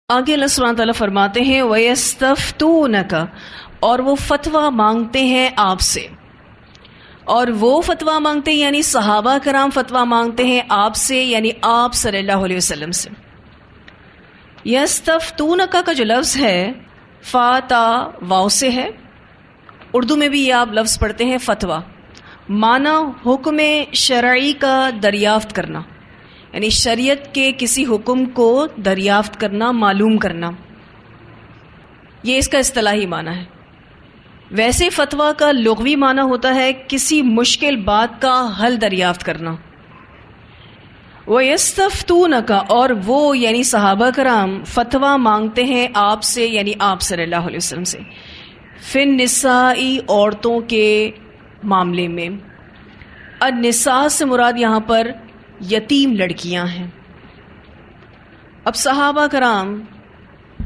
آگے اللہ سبحانہ تعالیٰ فرماتے ہیں وَيَسْتَفْتُونَكَ، اور وہ فتویٰ مانگتے ہیں آپ سے، اور وہ فتویٰ مانگتے ہیں یعنی صحابہ کرام فتویٰ مانگتے ہیں آپ سے، یعنی آپ صلی اللہ علیہ وسلم سے۔ یستفتونک کا جو لفظ ہے فا تا واو سے ہے، اردو میں بھی یہ آپ لفظ پڑھتے ہیں فتویٰ، معنی حکم شرعی کا دریافت کرنا، یعنی شریعت کے کسی حکم کو دریافت کرنا، معلوم کرنا، یہ اس کا اصطلاحی معنی ہے۔ ویسے فتویٰ کا لغوی معنی ہوتا ہے کسی مشکل بات کا حل دریافت کرنا۔ وَيَسْتَفْتُونَكَ، اور وہ یعنی صحابہ کرام فتویٰ مانگتے ہیں آپ سے، یعنی آپ صلی اللہ علیہ وسلم سے، فی النساء، عورتوں کے معاملے میں۔ النساء سے مراد یہاں پر یتیم لڑکیاں ہیں۔ اب صحابہ کرام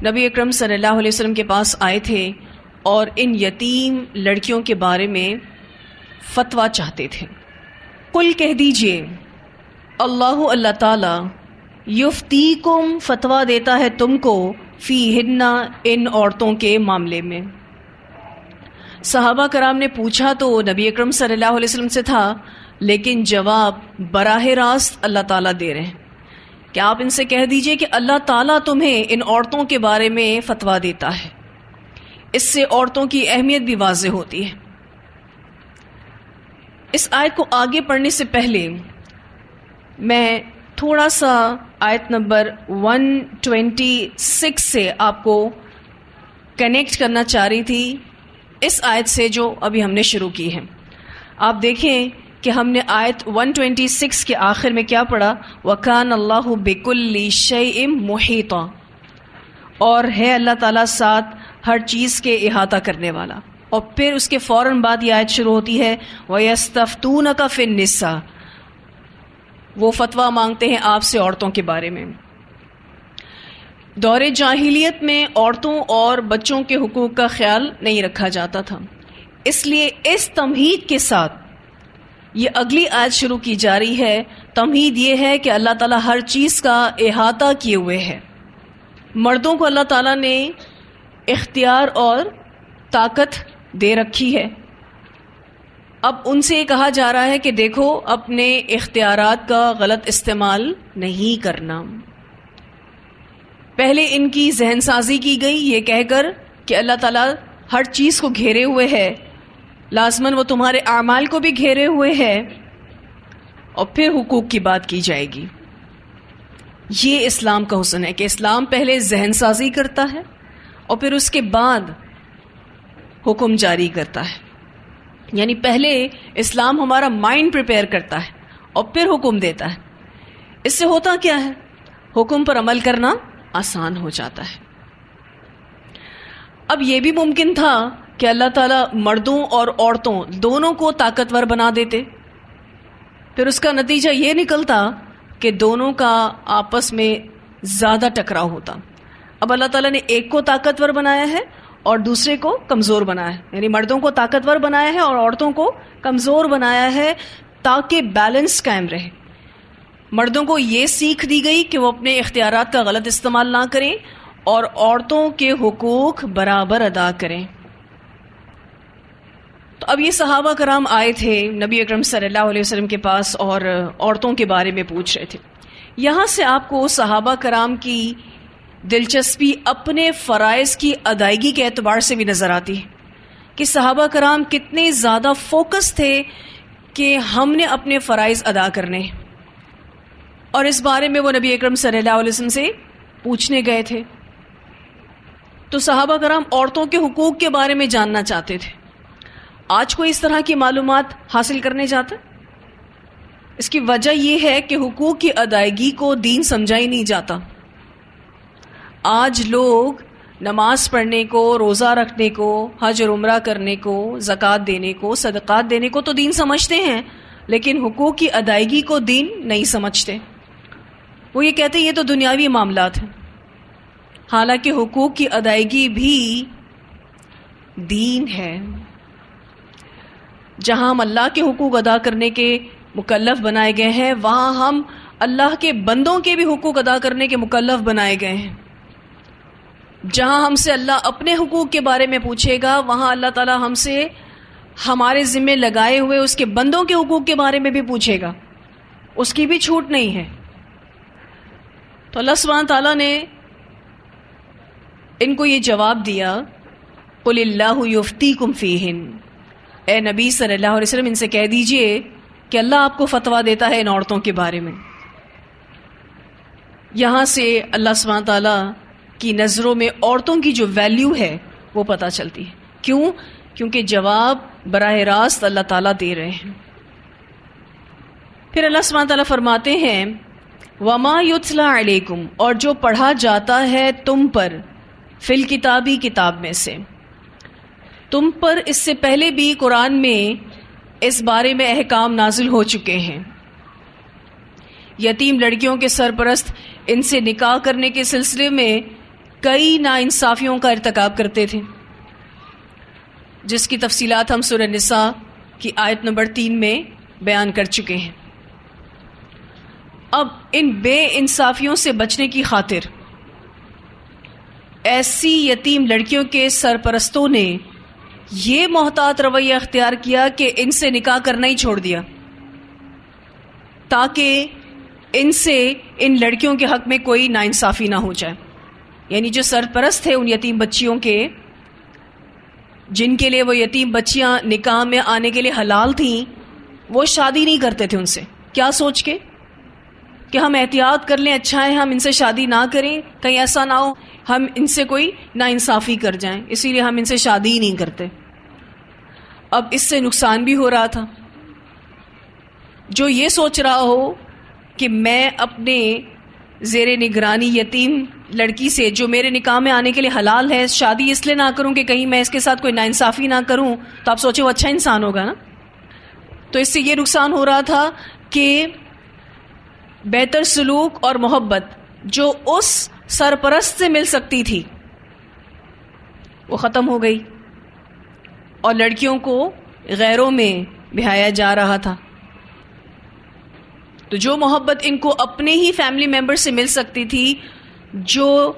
نبی اکرم صلی اللہ علیہ وسلم کے پاس آئے تھے اور ان یتیم لڑکیوں کے بارے میں فتویٰ چاہتے تھے۔ قل کہہ دیجئے، اللہ تعالی یفتیکم، فتویٰ دیتا ہے تم کو، فیہن، ان عورتوں کے معاملے میں۔ صحابہ کرام نے پوچھا تو نبی اکرم صلی اللہ علیہ وسلم سے تھا، لیکن جواب براہ راست اللہ تعالیٰ دے رہے ہیں کہ آپ ان سے کہہ دیجئے کہ اللہ تعالیٰ تمہیں ان عورتوں کے بارے میں فتویٰ دیتا ہے۔ اس سے عورتوں کی اہمیت بھی واضح ہوتی ہے۔ اس آیت کو آگے پڑھنے سے پہلے میں تھوڑا سا آیت نمبر 126 سے آپ کو کنیکٹ کرنا چاہ رہی تھی اس آیت سے جو ابھی ہم نے شروع کی ہے۔ آپ دیکھیں کہ ہم نے آیت 126 کے آخر میں کیا پڑھا؟ وَكَانَ اللَّهُ بِكُلِّ شَيْءٍ مُحِيطًا، اور ہے اللہ تعالیٰ ساتھ ہر چیز کے احاطہ کرنے والا۔ اور پھر اس کے فوراً بعد یہ آیت شروع ہوتی ہے وَيَسْتَفْتُونَكَ فِي النِّسَاءِ، وہ فتویٰ مانگتے ہیں آپ سے عورتوں کے بارے میں۔ دور جاہلیت میں عورتوں اور بچوں کے حقوق کا خیال نہیں رکھا جاتا تھا، اس لیے اس تمہید کے ساتھ یہ اگلی آیت شروع کی جا رہی ہے۔ تمہید یہ ہے کہ اللہ تعالیٰ ہر چیز کا احاطہ کیے ہوئے ہے۔ مردوں کو اللہ تعالیٰ نے اختیار اور طاقت دے رکھی ہے، اب ان سے یہ کہا جا رہا ہے کہ دیکھو اپنے اختیارات کا غلط استعمال نہیں کرنا۔ پہلے ان کی ذہن سازی کی گئی یہ کہہ کر کہ اللہ تعالیٰ ہر چیز کو گھیرے ہوئے ہے، لازماً وہ تمہارے اعمال کو بھی گھیرے ہوئے ہے، اور پھر حقوق کی بات کی جائے گی۔ یہ اسلام کا حسن ہے کہ اسلام پہلے ذہن سازی کرتا ہے اور پھر اس کے بعد حکم جاری کرتا ہے، یعنی پہلے اسلام ہمارا مائنڈ پریپیئر کرتا ہے اور پھر حکم دیتا ہے۔ اس سے ہوتا کیا ہے؟ حکم پر عمل کرنا آسان ہو جاتا ہے۔ اب یہ بھی ممکن تھا کہ اللہ تعالیٰ مردوں اور عورتوں دونوں کو طاقتور بنا دیتے، پھر اس کا نتیجہ یہ نکلتا کہ دونوں کا آپس میں زیادہ ٹکراؤ ہوتا۔ اب اللہ تعالیٰ نے ایک کو طاقتور بنایا ہے اور دوسرے کو کمزور بنایا ہے، یعنی مردوں کو طاقتور بنایا ہے اور عورتوں کو کمزور بنایا ہے تاکہ بیلنس قائم رہے۔ مردوں کو یہ سیکھ دی گئی کہ وہ اپنے اختیارات کا غلط استعمال نہ کریں اور عورتوں کے حقوق برابر ادا کریں۔ تو اب یہ صحابہ کرام آئے تھے نبی اکرم صلی اللہ علیہ وسلم کے پاس اور عورتوں کے بارے میں پوچھ رہے تھے۔ یہاں سے آپ کو صحابہ کرام کی دلچسپی اپنے فرائض کی ادائیگی کے اعتبار سے بھی نظر آتی ہے کہ صحابہ کرام کتنے زیادہ فوکس تھے کہ ہم نے اپنے فرائض ادا کرنے، اور اس بارے میں وہ نبی اکرم صلی اللہ علیہ وسلم سے پوچھنے گئے تھے۔ تو صحابہ کرام عورتوں کے حقوق کے بارے میں جاننا چاہتے تھے۔ آج کوئی اس طرح کی معلومات حاصل کرنے جاتا ہے؟ اس کی وجہ یہ ہے کہ حقوق کی ادائیگی کو دین سمجھا ہی نہیں جاتا۔ آج لوگ نماز پڑھنے کو، روزہ رکھنے کو، حج اور عمرہ کرنے کو، زکوٰۃ دینے کو، صدقات دینے کو تو دین سمجھتے ہیں، لیکن حقوق کی ادائیگی کو دین نہیں سمجھتے۔ وہ یہ کہتے ہیں یہ تو دنیاوی معاملات ہیں، حالانکہ حقوق کی ادائیگی بھی دین ہے۔ جہاں ہم اللہ کے حقوق ادا کرنے کے مکلف بنائے گئے ہیں، وہاں ہم اللہ کے بندوں کے بھی حقوق ادا کرنے کے مکلف بنائے گئے ہیں۔ جہاں ہم سے اللہ اپنے حقوق کے بارے میں پوچھے گا، وہاں اللہ تعالیٰ ہم سے ہمارے ذمے لگائے ہوئے اس کے بندوں کے حقوق کے بارے میں بھی پوچھے گا، اس کی بھی چھوٹ نہیں ہے۔ تو اللہ سبحانہ تعالیٰ نے ان کو یہ جواب دیا، قل اللہ یفتیکم فیہن، اے نبی صلی اللہ علیہ وسلم ان سے کہہ دیجئے کہ اللہ آپ کو فتویٰ دیتا ہے ان عورتوں کے بارے میں۔ یہاں سے اللہ سبحانہ تعالیٰ کی نظروں میں عورتوں کی جو ویلیو ہے وہ پتہ چلتی ہے۔ کیوں؟ کیونکہ جواب براہ راست اللہ تعالیٰ دے رہے ہیں۔ پھر اللہ سبحانہ تعالیٰ فرماتے ہیں وَمَا يُتْلَى عَلَيْكُمْ، اور جو پڑھا جاتا ہے تم پر، فی الکتابی کتاب میں سے، تم پر اس سے پہلے بھی قرآن میں اس بارے میں احکام نازل ہو چکے ہیں۔ یتیم لڑکیوں کے سرپرست ان سے نکاح کرنے کے سلسلے میں کئی ناانصافیوں کا ارتکاب کرتے تھے، جس کی تفصیلات ہم سورہ نساء کی آیت نمبر 3 میں بیان کر چکے ہیں۔ اب ان بے انصافیوں سے بچنے کی خاطر ایسی یتیم لڑکیوں کے سرپرستوں نے یہ محتاط رویہ اختیار کیا کہ ان سے نکاح کرنا ہی چھوڑ دیا، تاکہ ان سے ان لڑکیوں کے حق میں کوئی ناانصافی نہ ہو جائے۔ یعنی جو سرپرست تھے ان یتیم بچیوں کے، جن کے لیے وہ یتیم بچیاں نکاح میں آنے کے لیے حلال تھیں، وہ شادی نہیں کرتے تھے ان سے، کیا سوچ کے کہ ہم احتیاط کر لیں، اچھا ہے ہم ان سے شادی نہ کریں، کہیں ایسا نہ ہو ہم ان سے کوئی ناانصافی کر جائیں، اسی لیے ہم ان سے شادی ہی نہیں کرتے۔ اب اس سے نقصان بھی ہو رہا تھا۔ جو یہ سوچ رہا ہو کہ میں اپنے زیر نگرانی یتیم لڑکی سے جو میرے نکاح میں آنے کے لیے حلال ہے شادی اس لیے نہ کروں کہ کہیں میں اس کے ساتھ کوئی ناانصافی نہ کروں، تو آپ سوچیں وہ اچھا انسان ہوگا نا۔ تو اس سے یہ نقصان ہو رہا تھا کہ بہتر سلوک اور محبت جو اس سرپرست سے مل سکتی تھی وہ ختم ہو گئی، اور لڑکیوں کو غیروں میں بہایا جا رہا تھا۔ تو جو محبت ان کو اپنے ہی فیملی ممبر سے مل سکتی تھی، جو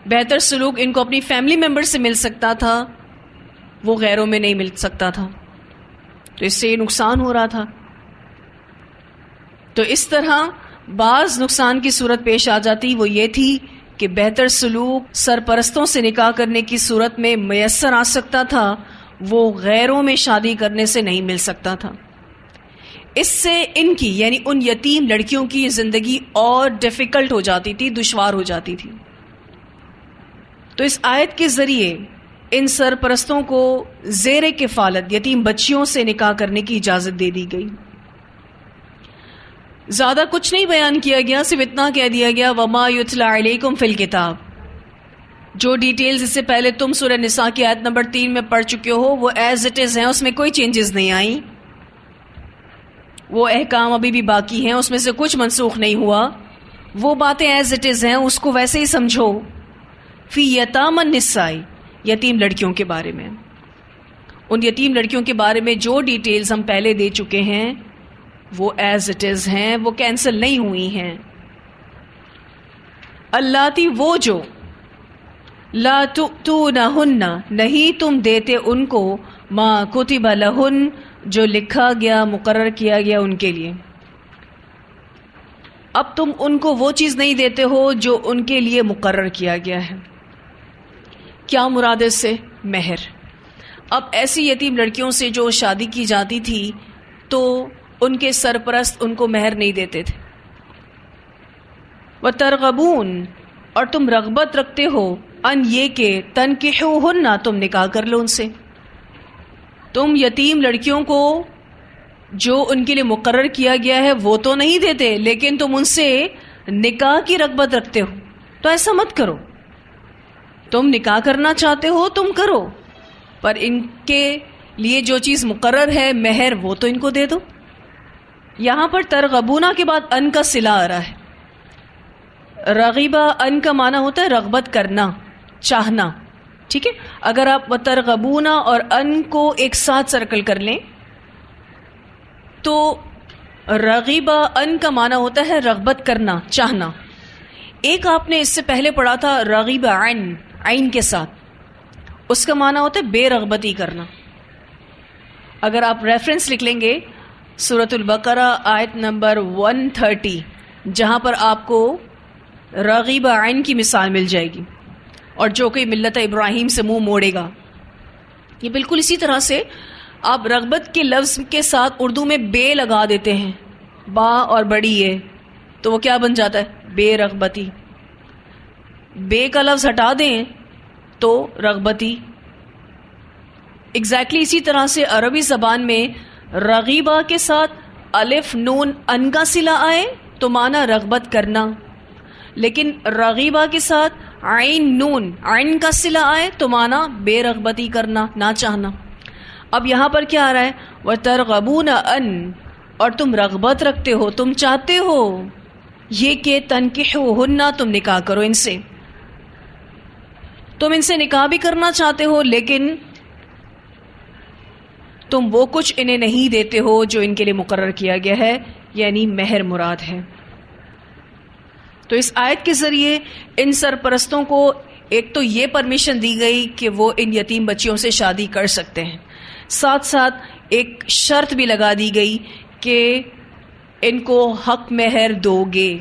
بہتر سلوک ان کو اپنی فیملی ممبر سے مل سکتا تھا، وہ غیروں میں نہیں مل سکتا تھا۔ تو اس سے یہ نقصان ہو رہا تھا۔ تو اس طرح بعض نقصان کی صورت پیش آ جاتی، وہ یہ تھی کہ بہتر سلوک سرپرستوں سے نکاح کرنے کی صورت میں میسر آ سکتا تھا، وہ غیروں میں شادی کرنے سے نہیں مل سکتا تھا۔ اس سے ان کی یعنی ان یتیم لڑکیوں کی زندگی اور ڈیفیکلٹ ہو جاتی تھی، دشوار ہو جاتی تھی۔ تو اس آیت کے ذریعے ان سرپرستوں کو زیر کفالت یتیم بچیوں سے نکاح کرنے کی اجازت دے دی گئی۔ زیادہ کچھ نہیں بیان کیا گیا، صرف اتنا کہہ دیا گیا وَمَا يُتْلَى عَلَيْكُمْ فِي الْكِتَابِ، جو ڈیٹیلز اس سے پہلے تم سورہ نساء کی آیت نمبر 3 میں پڑھ چکے ہو وہ ایز اٹ از ہیں، اس میں کوئی چینجز نہیں آئیں، وہ احکام ابھی بھی باقی ہیں، اس میں سے کچھ منسوخ نہیں ہوا، وہ باتیں ایز اٹ از ہیں، اس کو ویسے ہی سمجھو۔ فی یتام النساء، یتیم لڑکیوں کے بارے میں، ان یتیم لڑکیوں کے بارے میں جو ڈیٹیلز ہم پہلے دے چکے ہیں وہ ایز اٹ از ہیں، وہ کینسل نہیں ہوئی ہیں۔ اللاتی، وہ جو لا تؤتونہن، نہیں تم دیتے ان کو ما کتب لہن، جو لکھا گیا مقرر کیا گیا ان کے لیے۔ اب تم ان کو وہ چیز نہیں دیتے ہو جو ان کے لیے مقرر کیا گیا ہے۔ کیا مراد اس سے؟ مہر۔ اب ایسی یتیم لڑکیوں سے جو شادی کی جاتی تھی تو ان کے سرپرست ان کو مہر نہیں دیتے تھے۔ وَتَرْغَبُونَ، اور تم رغبت رکھتے ہو ان یہ کہ تنکحوہن، تم نکاح کر لو ان سے۔ تم یتیم لڑکیوں کو جو ان کے لیے مقرر کیا گیا ہے وہ تو نہیں دیتے، لیکن تم ان سے نکاح کی رغبت رکھتے ہو، تو ایسا مت کرو۔ تم نکاح کرنا چاہتے ہو تم کرو، پر ان کے لیے جو چیز مقرر ہے مہر، وہ تو ان کو دے دو۔ یہاں پر ترغبونا کے بعد ان کا صلہ آ رہا ہے۔ رغیبہ ان کا معنی ہوتا ہے رغبت کرنا، چاہنا، ٹھیک ہے؟ اگر آپ ترغبونا اور ان کو ایک ساتھ سرکل کر لیں تو رغیبہ ان کا معنی ہوتا ہے رغبت کرنا، چاہنا۔ ایک آپ نے اس سے پہلے پڑھا تھا رغیبہ عن، عین کے ساتھ. اس کا معنی ہوتا ہے بے رغبتی کرنا. اگر آپ ریفرنس لکھ لیں گے سورۃ البقرہ آیت نمبر 130 جہاں پر آپ کو رغیب عین کی مثال مل جائے گی، اور جو کوئی ملت ابراہیم سے منہ موڑے گا، یہ بالکل اسی طرح سے آپ رغبت کے لفظ کے ساتھ اردو میں بے لگا دیتے ہیں، با اور بڑی ہے، تو وہ کیا بن جاتا ہے؟ بے رغبتی. بے کا لفظ ہٹا دیں تو رغبتی. ایگزیکٹلی اسی طرح سے عربی زبان میں رغیبہ کے ساتھ الف نون ان کا صلہ آئے تو معنی رغبت کرنا، لیکن رغیبہ کے ساتھ عین نون عین کا صلہ آئے تو معنی بے رغبتی کرنا، نہ چاہنا. اب یہاں پر کیا آ رہا ہے؟ وَتَرْغَبُونَ أَن، اور تم رغبت رکھتے ہو، تم چاہتے ہو یہ کہ تنکحوہن، تم نکاح کرو ان سے. تم ان سے نکاح بھی کرنا چاہتے ہو، لیکن تم وہ کچھ انہیں نہیں دیتے ہو جو ان کے لیے مقرر کیا گیا ہے، یعنی مہر مراد ہے. تو اس آیت کے ذریعے ان سرپرستوں کو ایک تو یہ پرمیشن دی گئی کہ وہ ان یتیم بچیوں سے شادی کر سکتے ہیں، ساتھ ساتھ ایک شرط بھی لگا دی گئی کہ ان کو حق مہر دو گے.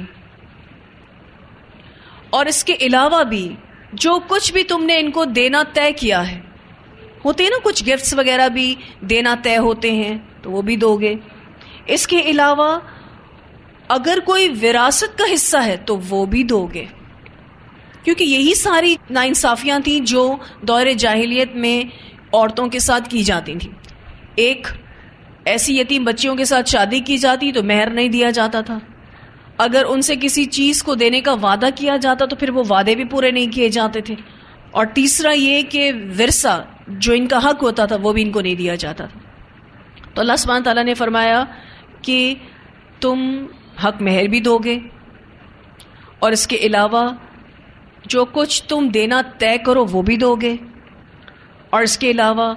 اور اس کے علاوہ بھی جو کچھ بھی تم نے ان کو دینا طے کیا ہے، ہوتے ہیں نا کچھ گفٹس وغیرہ بھی دینا طے ہوتے ہیں، تو وہ بھی دو گے. اس کے علاوہ اگر کوئی وراثت کا حصہ ہے تو وہ بھی دو گے، کیونکہ یہی ساری ناانصافیاں تھیں جو دور جاہلیت میں عورتوں کے ساتھ کی جاتی تھیں. ایک ایسی یتیم بچیوں کے ساتھ شادی کی جاتی تو مہر نہیں دیا جاتا تھا. اگر ان سے کسی چیز کو دینے کا وعدہ کیا جاتا تو پھر وہ وعدے بھی پورے نہیں کیے جاتے تھے. اور تیسرا یہ کہ ورثہ جو ان کا حق ہوتا تھا وہ بھی ان کو نہیں دیا جاتا تھا. تو اللہ سبحانہ تعالیٰ نے فرمایا کہ تم حق مہر بھی دو گے، اور اس کے علاوہ جو کچھ تم دینا طے کرو وہ بھی دو گے، اور اس کے علاوہ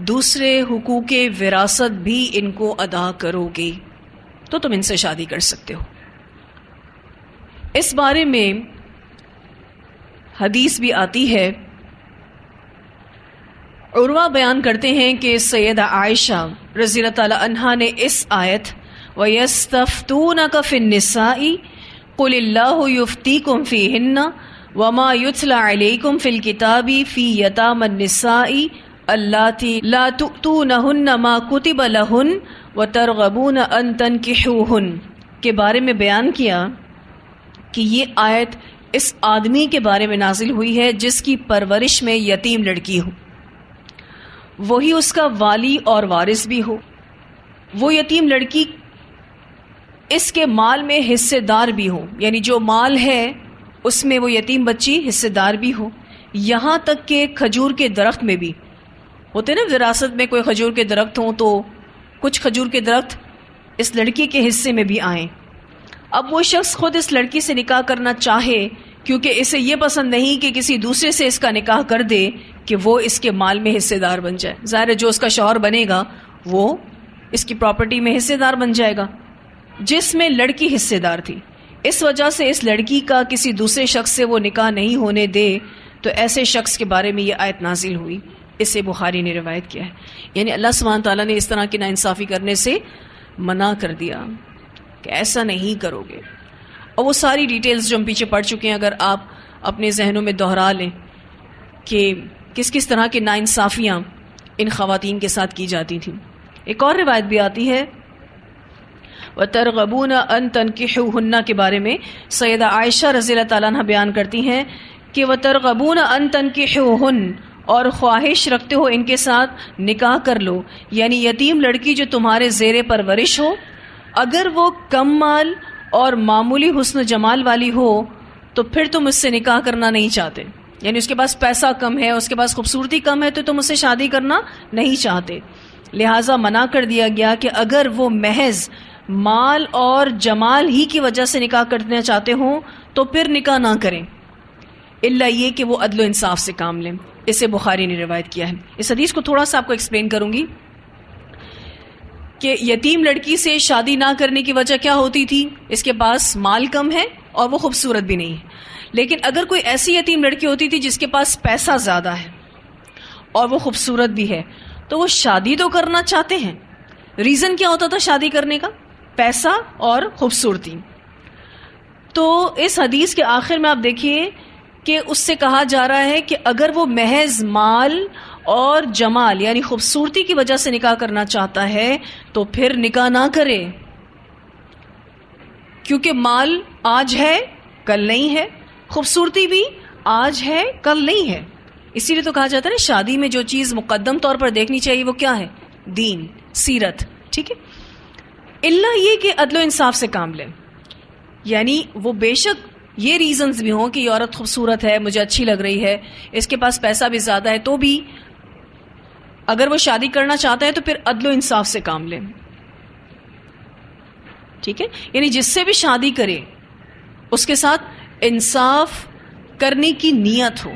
دوسرے حقوق وراثت بھی ان کو ادا کرو گے، تو تم ان سے شادی کر سکتے ہو. اس بارے میں حدیث بھی آتی ہے. عروہ بیان کرتے ہیں کہ سیدہ عائشہ رضی اللہ تعالی عنہا نے اس آیت وَيَسْتَفْتُونَكَ فِي النِّسَاءِ قُلِ اللَّهُ يُفْتِيكُمْ فِيهِنَّ وَمَا يُتْلَى عَلَيْكُمْ فِي الْكِتَابِ فِي يَتَامَى النِّسَاءِ اللَّاتِي لَا تُؤْتُونَهُنَّ مَا كُتِبَ لَهُنَّ وَتَرْغَبُونَ أَن تَنكِحُوهُنَّ کے بارے میں بیان کیا کہ یہ آیت اس آدمی کے بارے میں نازل ہوئی ہے جس کی پرورش میں یتیم لڑکی ہو، وہی اس کا والی اور وارث بھی ہو. وہ یتیم لڑکی اس کے مال میں حصے دار بھی ہو، یعنی جو مال ہے اس میں وہ یتیم بچی حصے دار بھی ہو. یہاں تک کہ کھجور کے درخت میں بھی ہوتے نا، وراثت میں کوئی کھجور کے درخت ہوں تو کچھ کھجور کے درخت اس لڑکی کے حصے میں بھی آئیں. اب وہ شخص خود اس لڑکی سے نکاح کرنا چاہے، کیونکہ اسے یہ پسند نہیں کہ کسی دوسرے سے اس کا نکاح کر دے کہ وہ اس کے مال میں حصے دار بن جائے. ظاہر ہے جو اس کا شوہر بنے گا وہ اس کی پراپرٹی میں حصے دار بن جائے گا، جس میں لڑکی حصے دار تھی. اس وجہ سے اس لڑکی کا کسی دوسرے شخص سے وہ نکاح نہیں ہونے دے، تو ایسے شخص کے بارے میں یہ آیت نازل ہوئی. اسے بخاری نے روایت کیا ہے. یعنی اللہ سبحانہ تعالیٰ نے اس طرح کی ناانصافی کرنے سے منع کر دیا کہ ایسا نہیں کرو گے. اور وہ ساری ڈیٹیلز جو ہم پیچھے پڑھ چکے ہیں اگر آپ اپنے ذہنوں میں دہرا لیں کہ کس کس طرح کی ناانصافیاں ان خواتین کے ساتھ کی جاتی تھیں. ایک اور روایت بھی آتی ہے وَتَرْغَبُونَ أَن تَنكِحُوهُنَّ کے بارے میں سیدہ عائشہ رضی اللہ تعالیٰ عنہ بیان کرتی ہیں کہ وَتَرْغَبُونَ أَن تَنكِحُوهُنَّ، اور خواہش رکھتے ہو ان کے ساتھ نکاح کر لو، یعنی یتیم لڑکی جو تمہارے زیر پرورش ہو، اگر وہ کم مال اور معمولی حسن و جمال والی ہو تو پھر تم اس سے نکاح کرنا نہیں چاہتے. یعنی اس کے پاس پیسہ کم ہے، اس کے پاس خوبصورتی کم ہے، تو تم اس سے شادی کرنا نہیں چاہتے. لہٰذا منع کر دیا گیا کہ اگر وہ محض مال اور جمال ہی کی وجہ سے نکاح کرنا چاہتے ہوں تو پھر نکاح نہ کریں، الا یہ کہ وہ عدل و انصاف سے کام لیں. اسے بخاری نے روایت کیا ہے. اس حدیث کو تھوڑا سا آپ کو ایکسپلین کروں گی کہ یتیم لڑکی سے شادی نہ کرنے کی وجہ کیا ہوتی تھی. اس کے پاس مال کم ہے اور وہ خوبصورت بھی نہیں ہے، لیکن اگر کوئی ایسی یتیم لڑکی ہوتی تھی جس کے پاس پیسہ زیادہ ہے اور وہ خوبصورت بھی ہے تو وہ شادی تو کرنا چاہتے ہیں. ریزن کیا ہوتا تھا شادی کرنے کا؟ پیسہ اور خوبصورتی. تو اس حدیث کے آخر میں آپ دیکھیے کہ اس سے کہا جا رہا ہے کہ اگر وہ محض مال اور جمال یعنی خوبصورتی کی وجہ سے نکاح کرنا چاہتا ہے تو پھر نکاح نہ کرے، کیونکہ مال آج ہے کل نہیں ہے، خوبصورتی بھی آج ہے کل نہیں ہے. اسی لیے تو کہا جاتا ہے نا شادی میں جو چیز مقدم طور پر دیکھنی چاہیے وہ کیا ہے؟ دین، سیرت. ٹھیک ہے، اللہ یہ کہ عدل و انصاف سے کام لیں. یعنی وہ بے شک یہ ریزنز بھی ہوں کہ یہ عورت خوبصورت ہے، مجھے اچھی لگ رہی ہے، اس کے پاس پیسہ بھی زیادہ ہے، تو بھی اگر وہ شادی کرنا چاہتا ہے تو پھر عدل و انصاف سے کام لیں. ٹھیک ہے، یعنی جس سے بھی شادی کرے اس کے ساتھ انصاف کرنے کی نیت ہو.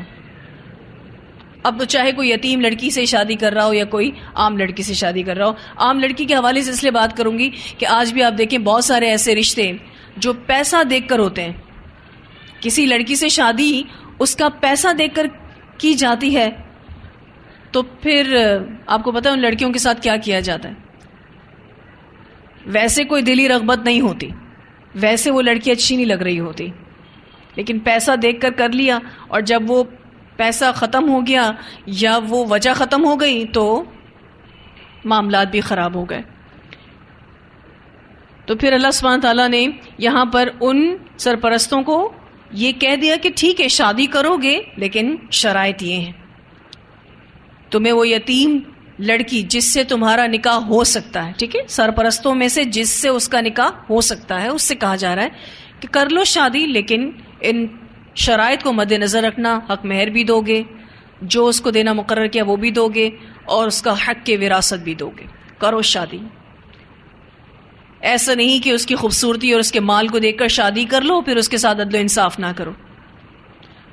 اب تو چاہے کوئی یتیم لڑکی سے شادی کر رہا ہو یا کوئی عام لڑکی سے شادی کر رہا ہو. عام لڑکی کے حوالے سے اس لیے بات کروں گی کہ آج بھی آپ دیکھیں بہت سارے ایسے رشتے جو پیسہ دیکھ کر ہوتے ہیں. کسی لڑکی سے شادی اس کا پیسہ دیکھ کر کی جاتی ہے تو پھر آپ کو پتہ ہے ان لڑکیوں کے ساتھ کیا کیا جاتا ہے. ویسے کوئی دلی رغبت نہیں ہوتی، ویسے وہ لڑکی اچھی نہیں لگ رہی ہوتی، لیکن پیسہ دیکھ کر لیا، اور جب وہ پیسہ ختم ہو گیا یا وہ وجہ ختم ہو گئی تو معاملات بھی خراب ہو گئے. تو پھر اللہ سبحانہ تعالیٰ نے یہاں پر ان سرپرستوں کو یہ کہہ دیا کہ ٹھیک ہے شادی کرو گے لیکن شرائط یہ ہیں. تمہیں وہ یتیم لڑکی جس سے تمہارا نکاح ہو سکتا ہے، ٹھیک ہے، سرپرستوں میں سے جس سے اس کا نکاح ہو سکتا ہے، اس سے کہا جا رہا ہے کہ کر لو شادی، لیکن ان شرائط کو مد نظر رکھنا. حق مہر بھی دو گے، جو اس کو دینا مقرر کیا وہ بھی دو گے، اور اس کا حق کے وراثت بھی دو گے. کرو شادی. ایسا نہیں کہ اس کی خوبصورتی اور اس کے مال کو دیکھ کر شادی کر لو پھر اس کے ساتھ عدل و انصاف نہ کرو.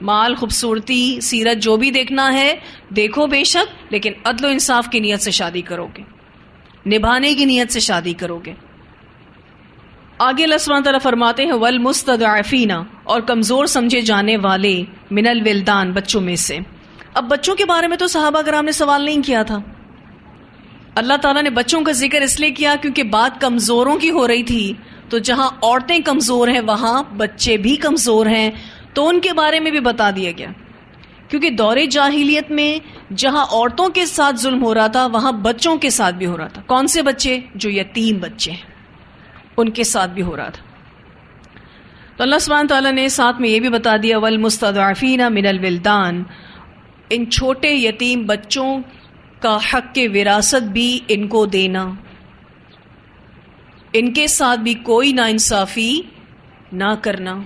مال، خوبصورتی، سیرت جو بھی دیکھنا ہے دیکھو بے شک، لیکن عدل و انصاف کی نیت سے شادی کرو گے، نبھانے کی نیت سے شادی کرو گے. آگے اللہ سبحانہ تعالیٰ فرماتے ہیں والمستضعفین، اور کمزور سمجھے جانے والے، من الولدان، بچوں میں سے. اب بچوں کے بارے میں تو صحابہ کرام نے سوال نہیں کیا تھا. اللہ تعالیٰ نے بچوں کا ذکر اس لیے کیا کیونکہ بات کمزوروں کی ہو رہی تھی. تو جہاں عورتیں کمزور ہیں وہاں بچے بھی کمزور ہیں، تو ان کے بارے میں بھی بتا دیا گیا. کیونکہ دور جاہلیت میں جہاں عورتوں کے ساتھ ظلم ہو رہا تھا وہاں بچوں کے ساتھ بھی ہو رہا تھا. کون سے بچے؟ جو یتیم بچے ہیں ان کے ساتھ بھی ہو رہا تھا. تو اللہ سبحانہ تعالیٰ نے ساتھ میں یہ بھی بتا دیا والمستضعفین من الولدان، ان چھوٹے یتیم بچوں کا حق کے وراثت بھی ان کو دینا، ان کے ساتھ بھی کوئی ناانصافی نہ کرنا.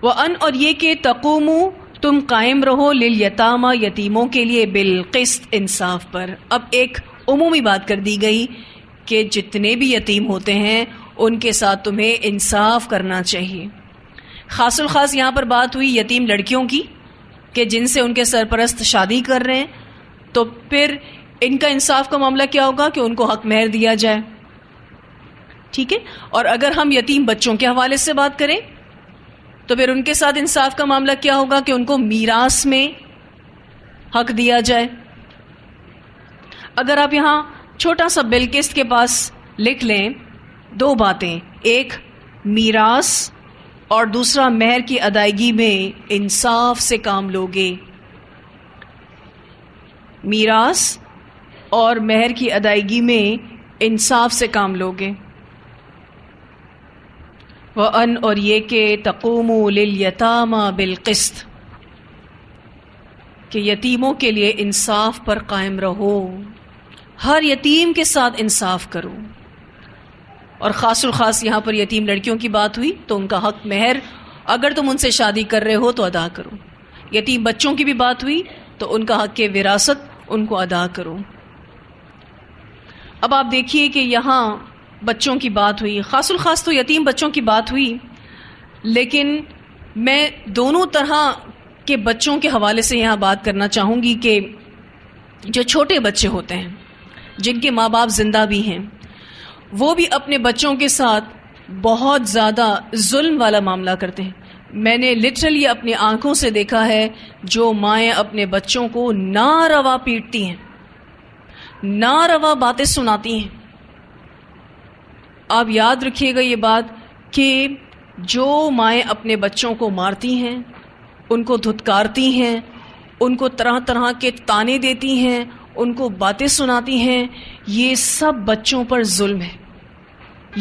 وَأَنْ، اور یہ کہ تقوموا، تم قائم رہو، للیتامى، یتیموں کے لیے، بالقسط، انصاف پر. اب ایک عمومی بات کر دی گئی کہ جتنے بھی یتیم ہوتے ہیں ان کے ساتھ تمہیں انصاف کرنا چاہیے. خاص الخاص یہاں پر بات ہوئی یتیم لڑکیوں کی کہ جن سے ان کے سرپرست شادی کر رہے ہیں، تو پھر ان کا انصاف کا معاملہ کیا ہوگا کہ ان کو حق مہر دیا جائے. ٹھیک ہے، اور اگر ہم یتیم بچوں کے حوالے سے بات کریں تو پھر ان کے ساتھ انصاف کا معاملہ کیا ہوگا کہ ان کو میراث میں حق دیا جائے. اگر آپ یہاں چھوٹا سا بالقسط کے پاس لکھ لیں دو باتیں، ایک میراث اور دوسرا مہر کی ادائیگی میں انصاف سے کام لوگے. میراث اور مہر کی ادائیگی میں انصاف سے کام لوگے. وَأَنْ، اور یہ کہ تقوموا لِلْيَتَامَى بِالْقِسْطِ، کہ یتیموں کے لیے انصاف پر قائم رہو، ہر یتیم کے ساتھ انصاف کرو. اور خاص الخاص یہاں پر یتیم لڑکیوں کی بات ہوئی تو ان کا حق مہر اگر تم ان سے شادی کر رہے ہو تو ادا کرو. یتیم بچوں کی بھی بات ہوئی تو ان کا حق کے وراثت ان کو ادا کرو. اب آپ دیکھیے کہ یہاں بچوں کی بات ہوئی، خاص الخاص تو یتیم بچوں کی بات ہوئی، لیکن میں دونوں طرح کے بچوں کے حوالے سے یہاں بات کرنا چاہوں گی کہ جو چھوٹے بچے ہوتے ہیں جن کے ماں باپ زندہ بھی ہیں، وہ بھی اپنے بچوں کے ساتھ بہت زیادہ ظلم والا معاملہ کرتے ہیں. میں نے لٹرلی اپنی آنکھوں سے دیکھا ہے جو مائیں اپنے بچوں کو ناروا پیٹتی ہیں، ناروا باتیں سناتی ہیں. آپ یاد رکھیے گا یہ بات کہ جو مائیں اپنے بچوں کو مارتی ہیں، ان کو دھتکارتی ہیں، ان کو طرح طرح کے تانے دیتی ہیں، ان کو باتیں سناتی ہیں، یہ سب بچوں پر ظلم ہے.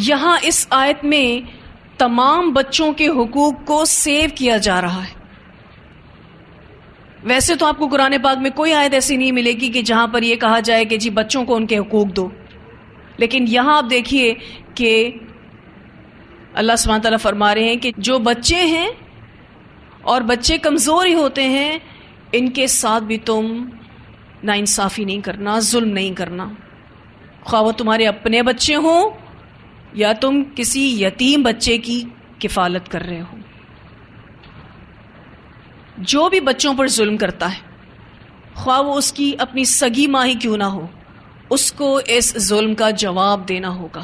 یہاں اس آیت میں تمام بچوں کے حقوق کو سیو کیا جا رہا ہے. ویسے تو آپ کو قرآن پاک میں کوئی آیت ایسی نہیں ملے گی کہ جہاں پر یہ کہا جائے کہ جی بچوں کو ان کے حقوق دو، لیکن یہاں آپ دیکھیے کہ اللہ سبحانہ تعالیٰ فرما رہے ہیں کہ جو بچے ہیں اور بچے کمزور ہی ہوتے ہیں، ان کے ساتھ بھی تم ناانصافی نہیں کرنا، ظلم نہیں کرنا، خواہ وہ تمہارے اپنے بچے ہوں یا تم کسی یتیم بچے کی کفالت کر رہے ہو. جو بھی بچوں پر ظلم کرتا ہے، خواہ وہ اس کی اپنی سگی ماں ہی کیوں نہ ہو، اس کو اس ظلم کا جواب دینا ہوگا.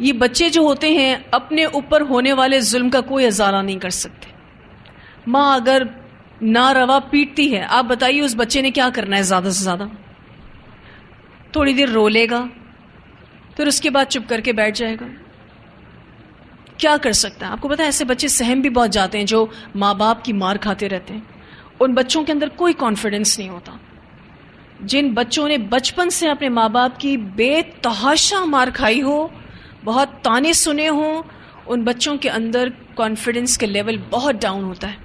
یہ بچے جو ہوتے ہیں اپنے اوپر ہونے والے ظلم کا کوئی ازالہ نہیں کر سکتے. ماں اگر ناروا پیٹتی ہے، آپ بتائیے اس بچے نے کیا کرنا ہے؟ زیادہ سے زیادہ تھوڑی دیر رو لے گا، پھر اس کے بعد چپ کر کے بیٹھ جائے گا. کیا کر سکتا ہے؟ آپ کو پتا ہے ایسے بچے سہم بھی بہت جاتے ہیں جو ماں باپ کی مار کھاتے رہتے ہیں. ان بچوں کے اندر کوئی کانفیڈنس نہیں ہوتا. جن بچوں نے بچپن سے اپنے ماں باپ کی بے تحاشا مار کھائی ہو، بہت تانے سنے ہوں، ان بچوں کے اندر کانفیڈنس کے لیول بہت ڈاؤن ہوتا ہے.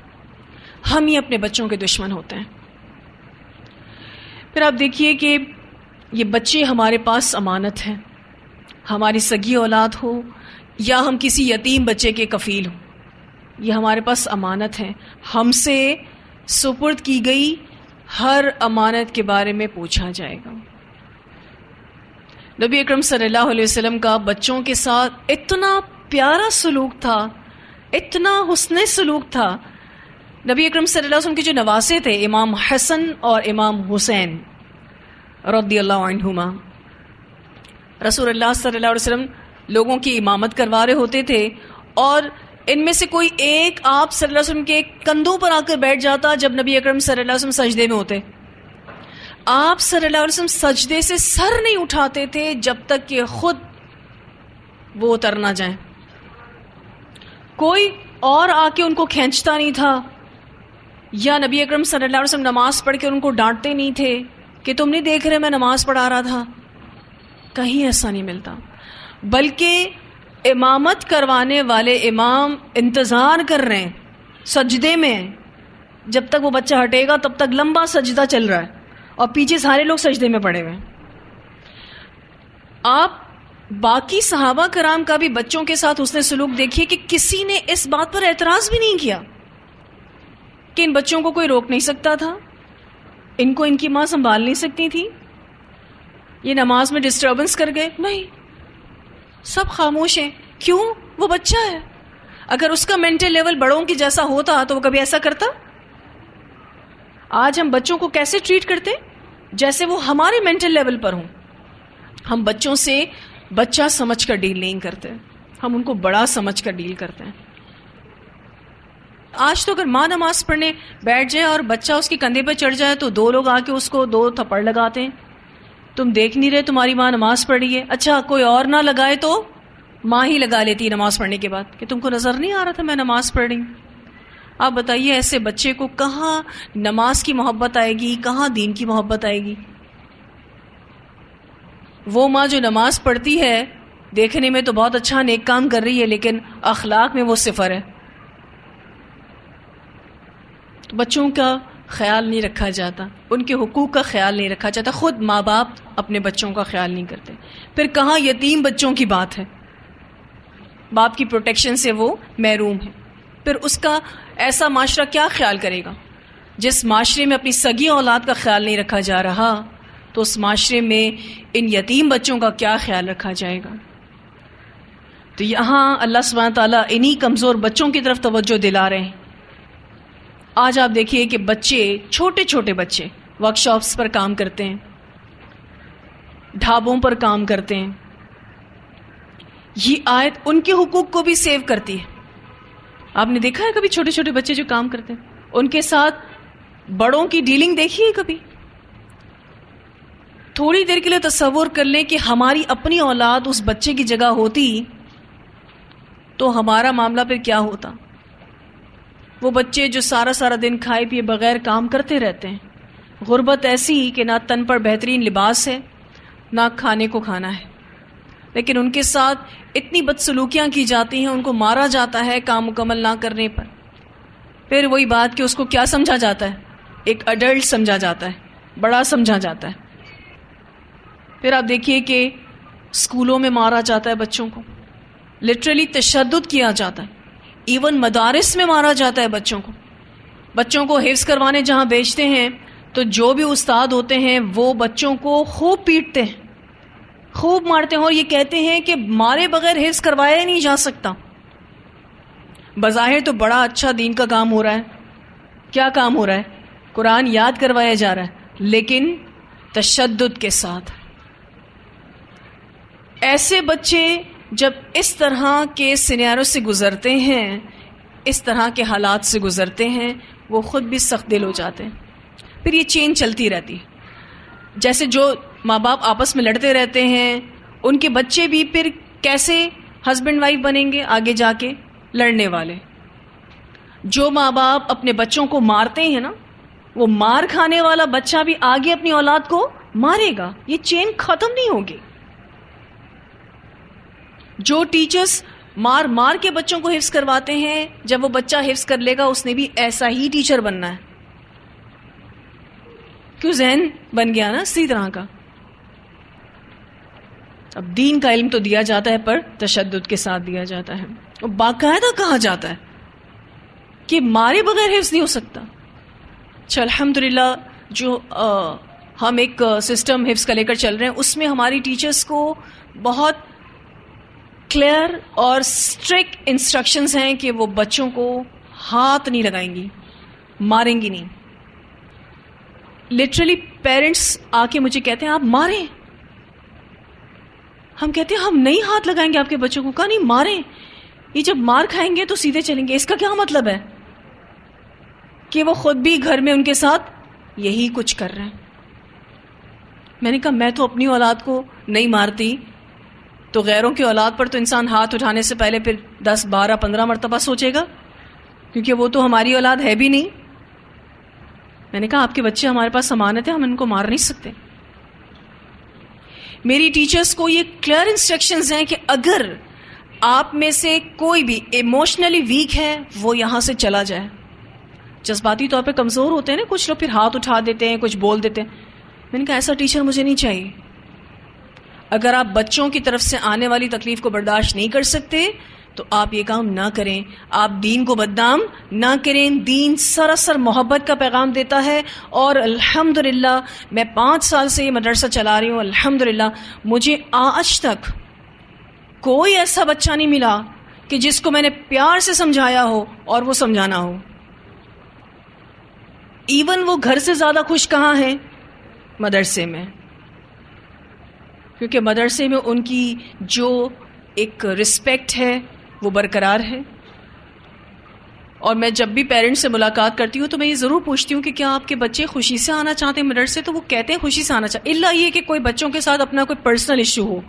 ہم ہی اپنے بچوں کے دشمن ہوتے ہیں. پھر آپ دیکھیے کہ یہ بچے ہمارے پاس امانت ہیں، ہماری سگی اولاد ہو یا ہم کسی یتیم بچے کے کفیل ہوں، یہ ہمارے پاس امانت ہیں. ہم سے سپرد کی گئی ہر امانت کے بارے میں پوچھا جائے گا. نبی اکرم صلی اللہ علیہ وسلم کا بچوں کے ساتھ اتنا پیارا سلوک تھا، اتنا حسن سلوک تھا. نبی اکرم صلی اللہ علیہ وسلم کے جو نواسے تھے، امام حسن اور امام حسین رضی اللہ عنہما، رسول اللہ صلی اللہ علیہ وسلم لوگوں کی امامت کروا رہے ہوتے تھے، اور ان میں سے کوئی ایک آپ صلی اللہ علیہ وسلم کے کندھوں پر آ کر بیٹھ جاتا جب نبی اکرم صلی اللہ علیہ وسلم سجدے میں ہوتے. آپ صلی اللہ علیہ وسلم سجدے سے سر نہیں اٹھاتے تھے جب تک کہ خود وہ اتر نہ جائیں. کوئی اور آ کے ان کو کھینچتا نہیں تھا، یا نبی اکرم صلی اللہ علیہ وسلم نماز پڑھ کے ان کو ڈانٹتے نہیں تھے کہ تم نہیں دیکھ رہے میں نماز پڑھا رہا تھا. کہیں ایسا نہیں ملتا، بلکہ امامت کروانے والے امام انتظار کر رہے ہیں سجدے میں، جب تک وہ بچہ ہٹے گا تب تک لمبا سجدہ چل رہا ہے اور پیچھے سارے لوگ سجدے میں پڑے ہوئے ہیں. آپ باقی صحابہ کرام کا بھی بچوں کے ساتھ حسن سلوک دیکھیے کہ کسی نے اس بات پر اعتراض بھی نہیں کیا کہ ان بچوں کو کوئی روک نہیں سکتا تھا، ان کو ان کی ماں سنبھال نہیں سکتی تھی، یہ نماز میں ڈسٹربنس کر گئے. نہیں، سب خاموش ہیں. کیوں؟ وہ بچہ ہے. اگر اس کا مینٹل لیول بڑوں کی جیسا ہوتا تو وہ کبھی ایسا کرتا؟ آج ہم بچوں کو کیسے ٹریٹ کرتے؟ جیسے وہ ہمارے مینٹل لیول پر ہوں. ہم بچوں سے بچہ سمجھ کر ڈیل نہیں کرتے، ہم ان کو بڑا سمجھ کر ڈیل کرتے ہیں. آج تو اگر ماں نماز پڑھنے بیٹھ جائے اور بچہ اس کے کندھے پہ چڑھ جائے تو دو لوگ آ کے اس کو 2 تھپڑ لگاتے ہیں. تم دیکھ نہیں رہے تمہاری ماں نماز پڑھ رہی ہے؟ اچھا کوئی اور نہ لگائے تو ماں ہی لگا لیتی ہے نماز پڑھنے کے بعد کہ تم کو نظر نہیں آ رہا تھا میں نماز پڑھ رہی ہوں. آپ بتائیے ایسے بچے کو کہاں نماز کی محبت آئے گی، کہاں دین کی محبت آئے گی؟ وہ ماں جو نماز پڑھتی ہے دیکھنے میں تو بہت اچھا نیک کام کر رہی ہے، لیکن اخلاق میں وہ صفر ہے. تو بچوں کا خیال نہیں رکھا جاتا، ان کے حقوق کا خیال نہیں رکھا جاتا، خود ماں باپ اپنے بچوں کا خیال نہیں کرتے. پھر کہاں یتیم بچوں کی بات ہے، باپ کی پروٹیکشن سے وہ محروم ہے. پھر اس کا ایسا معاشرہ کیا خیال کرے گا؟ جس معاشرے میں اپنی سگی اولاد کا خیال نہیں رکھا جا رہا تو اس معاشرے میں ان یتیم بچوں کا کیا خیال رکھا جائے گا؟ تو یہاں اللہ سبحانہ تعالیٰ انہی کمزور بچوں کی طرف توجہ دلا رہے ہیں. آج آپ دیکھیے کہ بچے، چھوٹے چھوٹے بچے ورک شاپس پر کام کرتے ہیں، ڈھابوں پر کام کرتے ہیں. یہ آیت ان کے حقوق کو بھی سیو کرتی ہے. آپ نے دیکھا ہے کبھی چھوٹے چھوٹے بچے جو کام کرتے ہیں ان کے ساتھ بڑوں کی ڈیلنگ دیکھی ہے کبھی؟ تھوڑی دیر کے لیے تصور کر لیں کہ ہماری اپنی اولاد اس بچے کی جگہ ہوتی تو ہمارا معاملہ پھر کیا ہوتا. وہ بچے جو سارا دن کھائے پیے بغیر کام کرتے رہتے ہیں, غربت ایسی کہ نہ تن پر بہترین لباس ہے نہ کھانے کو کھانا ہے, لیکن ان کے ساتھ اتنی بدسلوکیاں کی جاتی ہیں, ان کو مارا جاتا ہے کام مکمل نہ کرنے پر. پھر وہی بات کہ اس کو کیا سمجھا جاتا ہے, ایک اڈلٹ سمجھا جاتا ہے, بڑا سمجھا جاتا ہے. پھر آپ دیکھیے کہ اسکولوں میں مارا جاتا ہے بچوں کو, لٹرلی تشدد کیا جاتا ہے, ایون مدارس میں مارا جاتا ہے بچوں کو. بچوں کو حفظ کروانے جہاں بھیجتے ہیں تو جو بھی استاد ہوتے ہیں وہ بچوں کو خوب پیٹتے ہیں, خوب مارتے ہیں, اور یہ کہتے ہیں کہ مارے بغیر حفظ کروایا ہی نہیں جا سکتا. بظاہر تو بڑا اچھا دین کا کام ہو رہا ہے. کیا کام ہو رہا ہے؟ قرآن یاد کروایا جا رہا ہے, لیکن تشدد کے ساتھ. ایسے بچے جب اس طرح کے سینیرو سے گزرتے ہیں, اس طرح کے حالات سے گزرتے ہیں, وہ خود بھی سخت دل ہو جاتے ہیں. پھر یہ چین چلتی رہتی ہے. جیسے جو ماں باپ آپس میں لڑتے رہتے ہیں, ان کے بچے بھی پھر کیسے ہسبینڈ وائف بنیں گے آگے جا کے, لڑنے والے. جو ماں باپ اپنے بچوں کو مارتے ہیں نا, وہ مار کھانے والا بچہ بھی آگے اپنی اولاد کو مارے گا. یہ چین ختم نہیں ہوگی. جو ٹیچرز مار کے بچوں کو حفظ کرواتے ہیں, جب وہ بچہ حفظ کر لے گا اس نے بھی ایسا ہی ٹیچر بننا ہے. کیوں؟ ذہن بن گیا نا اسی طرح کا. اب دین کا علم تو دیا جاتا ہے پر تشدد کے ساتھ دیا جاتا ہے, اور باقاعدہ کہا جاتا ہے کہ مارے بغیر حفظ نہیں ہو سکتا. اچھا الحمدللہ جو ہم ایک سسٹم حفظ کا لے کر چل رہے ہیں, اس میں ہماری ٹیچرز کو بہت کلیئر اور اسٹرکٹ انسٹرکشنز ہیں کہ وہ بچوں کو ہاتھ نہیں لگائیں گی, ماریں گی نہیں. لٹرلی پیرنٹس آ کے مجھے کہتے ہیں آپ ماریں. ہم کہتے ہیں ہم نہیں ہاتھ لگائیں گے آپ کے بچوں کو. کہا نہیں ماریں, یہ جب مار کھائیں گے تو سیدھے چلیں گے. اس کا کیا مطلب ہے؟ کہ وہ خود بھی گھر میں ان کے ساتھ یہی کچھ کر رہے ہیں. میں نے کہا میں تو اپنی اولاد کو نہیں مارتی, تو غیروں کی اولاد پر تو انسان ہاتھ اٹھانے سے پہلے پھر 10, 12, 15 مرتبہ سوچے گا, کیونکہ وہ تو ہماری اولاد ہے بھی نہیں. میں نے کہا آپ کے بچے ہمارے پاس امانت ہے, ہم ان کو مار نہیں سکتے. میری ٹیچرز کو یہ کلیئر انسٹرکشنز ہیں کہ اگر آپ میں سے کوئی بھی ایموشنلی ویک ہے وہ یہاں سے چلا جائے. جذباتی طور پہ کمزور ہوتے ہیں نا کچھ لوگ, پھر ہاتھ اٹھا دیتے ہیں, کچھ بول دیتے ہیں. میں نے کہا ایسا ٹیچر مجھے نہیں چاہیے. اگر آپ بچوں کی طرف سے آنے والی تکلیف کو برداشت نہیں کر سکتے تو آپ یہ کام نہ کریں. آپ دین کو بدنام نہ کریں. دین سراسر محبت کا پیغام دیتا ہے, اور الحمدللہ میں 5 سال سے یہ مدرسہ چلا رہی ہوں. الحمدللہ مجھے آج تک کوئی ایسا بچہ نہیں ملا کہ جس کو میں نے پیار سے سمجھایا ہو اور وہ سمجھانا ہو. ایون وہ گھر سے زیادہ خوش کہاں ہیں؟ مدرسے میں. کیونکہ مدرسے میں ان کی جو ایک رسپیکٹ ہے وہ برقرار ہے. اور میں جب بھی پیرنٹس سے ملاقات کرتی ہوں تو میں یہ ضرور پوچھتی ہوں کہ کیا آپ کے بچے خوشی سے آنا چاہتے ہیں مدرسے؟ تو وہ کہتے ہیں خوشی سے آنا چاہتے, الا یہ کہ کوئی بچوں کے ساتھ اپنا کوئی پرسنل ایشو ہو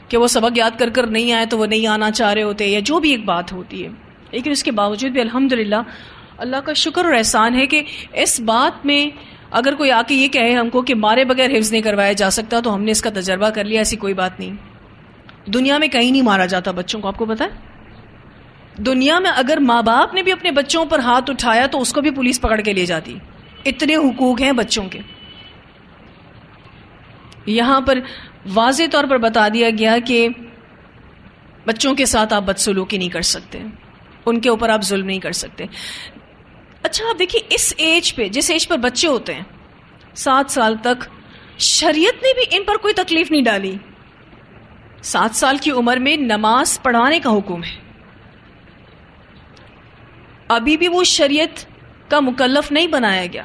کہ وہ سبق یاد کر کر نہیں آئے تو وہ نہیں آنا چاہ رہے ہوتے, یا جو بھی ایک بات ہوتی ہے. لیکن اس کے باوجود بھی الحمدللہ اللہ کا شکر اور احسان ہے کہ اس بات میں اگر کوئی آ کے یہ کہے ہم کو کہ مارے بغیر حفظ نہیں کروایا جا سکتا, تو ہم نے اس کا تجربہ کر لیا. ایسی کوئی بات نہیں. دنیا میں کہیں نہیں مارا جاتا بچوں کو. آپ کو پتا ہے دنیا میں اگر ماں باپ نے بھی اپنے بچوں پر ہاتھ اٹھایا تو اس کو بھی پولیس پکڑ کے لے جاتی. اتنے حقوق ہیں بچوں کے. یہاں پر واضح طور پر بتا دیا گیا کہ بچوں کے ساتھ آپ بدسلوکی نہیں کر سکتے, ان کے اوپر آپ ظلم نہیں کر سکتے. اچھا آپ دیکھیے اس ایج پہ, جس ایج پر بچے ہوتے ہیں 7 سال تک, شریعت نے بھی ان پر کوئی تکلیف نہیں ڈالی. 7 سال کی عمر میں نماز پڑھانے کا حکم ہے. ابھی بھی وہ شریعت کا مکلف نہیں بنایا گیا.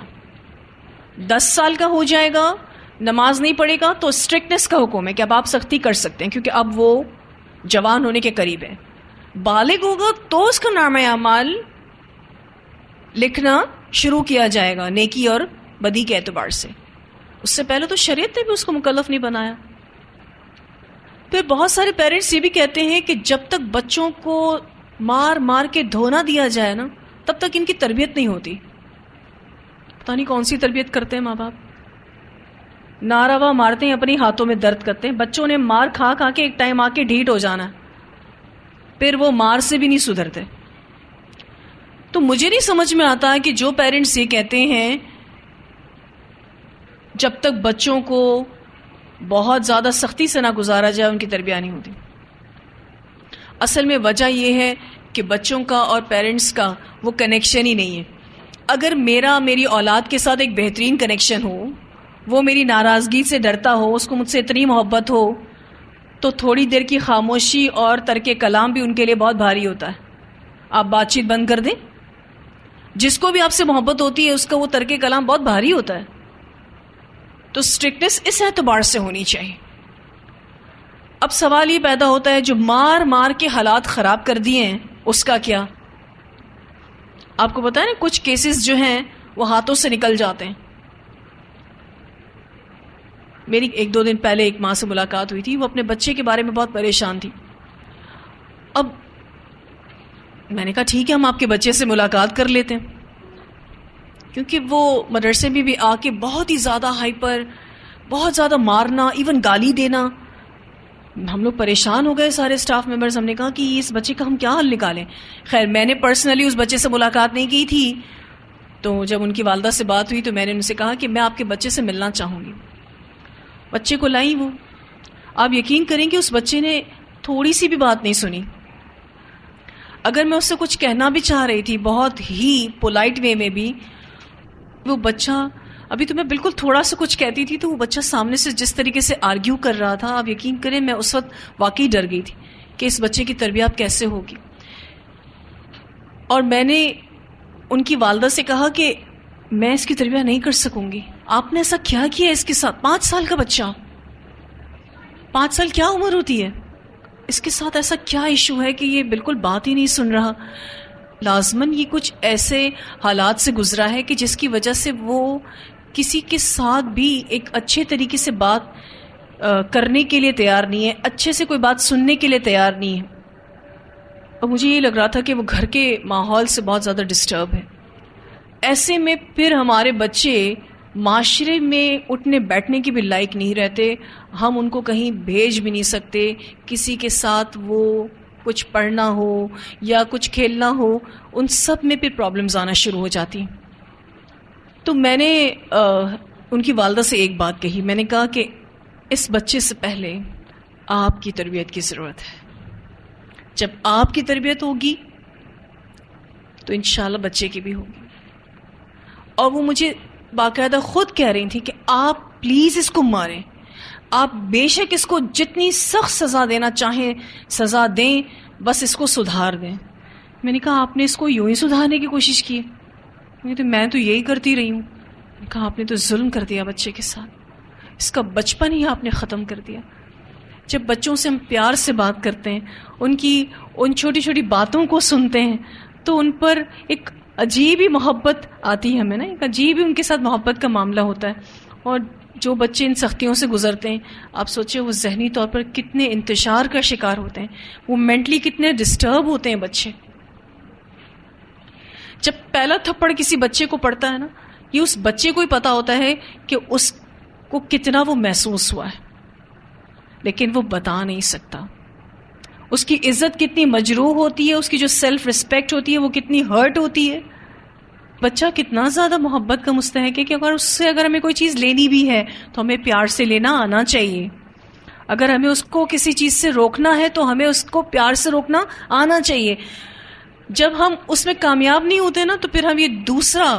10 سال کا ہو جائے گا, نماز نہیں پڑھے گا تو اسٹرکٹنس کا حکم ہے کہ اب آپ سختی کر سکتے ہیں, کیونکہ اب وہ جوان ہونے کے قریب ہے. بالغ ہوگا تو اس کا نامہ اعمال لکھنا شروع کیا جائے گا نیکی اور بدی کے اعتبار سے. اس سے پہلے تو شریعت نے بھی اس کو مکلف نہیں بنایا. پھر بہت سارے پیرنٹس یہ بھی کہتے ہیں کہ جب تک بچوں کو مار مار کے دھونا دیا جائے نا تب تک ان کی تربیت نہیں ہوتی. پتہ نہیں کون سی تربیت کرتے ہیں ماں باپ. ناروا مارتے ہیں, اپنی ہاتھوں میں درد کرتے ہیں. بچوں نے مار کھا کھا کے ایک ٹائم آ کے ڈھیٹ ہو جانا, پھر وہ مار سے بھی نہیں سدھرتے. تو مجھے نہیں سمجھ میں آتا کہ جو پیرنٹس یہ کہتے ہیں جب تک بچوں کو بہت زیادہ سختی سے نہ گزارا جائے ان کی تربیت نہیں ہوتی. اصل میں وجہ یہ ہے کہ بچوں کا اور پیرنٹس کا وہ کنیکشن ہی نہیں ہے. اگر میری اولاد کے ساتھ ایک بہترین کنیکشن ہو, وہ میری ناراضگی سے ڈرتا ہو, اس کو مجھ سے اتنی محبت ہو, تو تھوڑی دیر کی خاموشی اور ترک کلام بھی ان کے لیے بہت بھاری ہوتا ہے. آپ بات چیت بند کر دیں, جس کو بھی آپ سے محبت ہوتی ہے اس کا وہ ترک کلام بہت بھاری ہوتا ہے. تو اسٹرکٹنس اس اعتبار سے ہونی چاہیے. اب سوال یہ پیدا ہوتا ہے جو مار مار کے حالات خراب کر دیے ہیں اس کا کیا؟ آپ کو پتا ہے نا کچھ کیسز جو ہیں وہ ہاتھوں سے نکل جاتے ہیں. میری 1-2 دن پہلے ایک ماں سے ملاقات ہوئی تھی, وہ اپنے بچے کے بارے میں بہت پریشان تھی. اب میں نے کہا ٹھیک ہے ہم آپ کے بچے سے ملاقات کر لیتے ہیں, کیونکہ وہ مدرسے میں بھی آ کے بہت ہی زیادہ ہائپر, بہت زیادہ مارنا, ایون گالی دینا. ہم لوگ پریشان ہو گئے سارے اسٹاف ممبرز. ہم نے کہا کہ اس بچے کا ہم کیا حل نکالیں. خیر میں نے پرسنلی اس بچے سے ملاقات نہیں کی تھی, تو جب ان کی والدہ سے بات ہوئی تو میں نے ان سے کہا کہ میں آپ کے بچے سے ملنا چاہوں گی. بچے کو لائی وہ. آپ یقین کریں کہ اس بچے نے تھوڑی سی بھی بات نہیں سنی. اگر میں اس سے کچھ کہنا بھی چاہ رہی تھی بہت ہی پولائٹ وے میں بھی, وہ بچہ ابھی تو میں بالکل تھوڑا سا کچھ کہتی تھی تو وہ بچہ سامنے سے جس طریقے سے آرگیو کر رہا تھا, آپ یقین کریں میں اس وقت واقعی ڈر گئی تھی کہ اس بچے کی تربیت کیسے ہوگی. اور میں نے ان کی والدہ سے کہا کہ میں اس کی تربیت نہیں کر سکوں گی. آپ نے ایسا کیا کیا اس کے ساتھ؟ 5 سال کا بچہ, 5 سال کیا عمر ہوتی ہے, اس کے ساتھ ایسا کیا ایشو ہے کہ یہ بالکل بات ہی نہیں سن رہا. لازماً یہ کچھ ایسے حالات سے گزرا ہے کہ جس کی وجہ سے وہ کسی کے ساتھ بھی ایک اچھے طریقے سے بات کرنے کے لیے تیار نہیں ہے, اچھے سے کوئی بات سننے کے لیے تیار نہیں ہے. اور مجھے یہ لگ رہا تھا کہ وہ گھر کے ماحول سے بہت زیادہ ڈسٹرب ہے. ایسے میں پھر ہمارے بچے معاشرے میں اٹھنے بیٹھنے کی بھی لائق نہیں رہتے. ہم ان کو کہیں بھیج بھی نہیں سکتے. کسی کے ساتھ وہ کچھ پڑھنا ہو یا کچھ کھیلنا ہو, ان سب میں پھر پرابلمز آنا شروع ہو جاتی ہیں. تو میں نے ان کی والدہ سے ایک بات کہی. میں نے کہا کہ اس بچے سے پہلے آپ کی تربیت کی ضرورت ہے. جب آپ کی تربیت ہوگی تو انشاءاللہ بچے کی بھی ہوگی. اور وہ مجھے باقاعدہ خود کہہ رہی تھی کہ آپ پلیز اس کو ماریں, آپ بے شک اس کو جتنی سخت سزا دینا چاہیں سزا دیں, بس اس کو سدھار دیں. میں نے کہا آپ نے اس کو یوں ہی سدھارنے کی کوشش کی؟ میں تو یہی کرتی رہی ہوں. میں نے کہا آپ نے تو ظلم کر دیا بچے کے ساتھ, اس کا بچپن ہی آپ نے ختم کر دیا. جب بچوں سے ہم پیار سے بات کرتے ہیں, ان کی ان چھوٹی چھوٹی باتوں کو سنتے ہیں, تو ان پر ایک عجیب ہی محبت آتی ہے ہمیں نا, ایک عجیب ہی ان کے ساتھ محبت کا معاملہ ہوتا ہے. اور جو بچے ان سختیوں سے گزرتے ہیں, آپ سوچیں وہ ذہنی طور پر کتنے انتشار کا شکار ہوتے ہیں, وہ مینٹلی کتنے ڈسٹرب ہوتے ہیں بچے. جب پہلا تھپڑ کسی بچے کو پڑتا ہے نا, یہ اس بچے کو ہی پتا ہوتا ہے کہ اس کو کتنا وہ محسوس ہوا ہے, لیکن وہ بتا نہیں سکتا. اس کی عزت کتنی مجروح ہوتی ہے, اس کی جو سیلف ریسپیکٹ ہوتی ہے وہ کتنی ہرٹ ہوتی ہے. بچہ کتنا زیادہ محبت کا مستحق ہے کہ اگر ہمیں کوئی چیز لینی بھی ہے تو ہمیں پیار سے لینا آنا چاہیے. اگر ہمیں اس کو کسی چیز سے روکنا ہے تو ہمیں اس کو پیار سے روکنا آنا چاہیے. جب ہم اس میں کامیاب نہیں ہوتے نا تو پھر ہم یہ دوسرا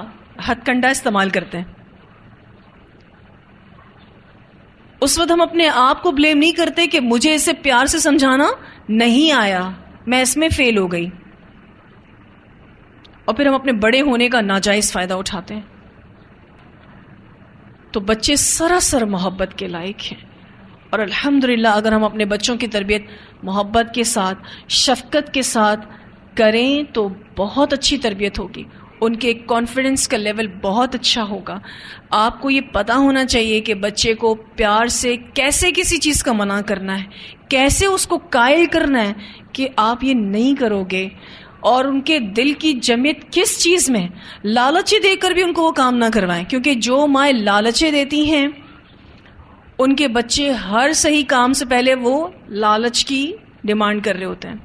ہتھ کنڈا استعمال کرتے ہیں. اس وقت ہم اپنے آپ کو بلیم نہیں کرتے کہ مجھے اسے پیار سے سمجھانا نہیں آیا, میں اس میں فیل ہو گئی, اور پھر ہم اپنے بڑے ہونے کا ناجائز فائدہ اٹھاتے ہیں. تو بچے سراسر محبت کے لائق ہیں, اور الحمدللہ اگر ہم اپنے بچوں کی تربیت محبت کے ساتھ، شفقت کے ساتھ کریں تو بہت اچھی تربیت ہوگی، ان کے کانفیڈنس کا لیول بہت اچھا ہوگا. آپ کو یہ پتہ ہونا چاہیے کہ بچے کو پیار سے کیسے کسی چیز کا منع کرنا ہے، کیسے اس کو قائل کرنا ہے کہ آپ یہ نہیں کرو گے، اور ان کے دل کی جمعیت کس چیز میں. لالچی دے کر بھی ان کو وہ کام نہ کروائیں، کیونکہ جو مائیں لالچیں دیتی ہیں ان کے بچے ہر صحیح کام سے پہلے وہ لالچ کی ڈیمانڈ کر رہے ہوتے ہیں.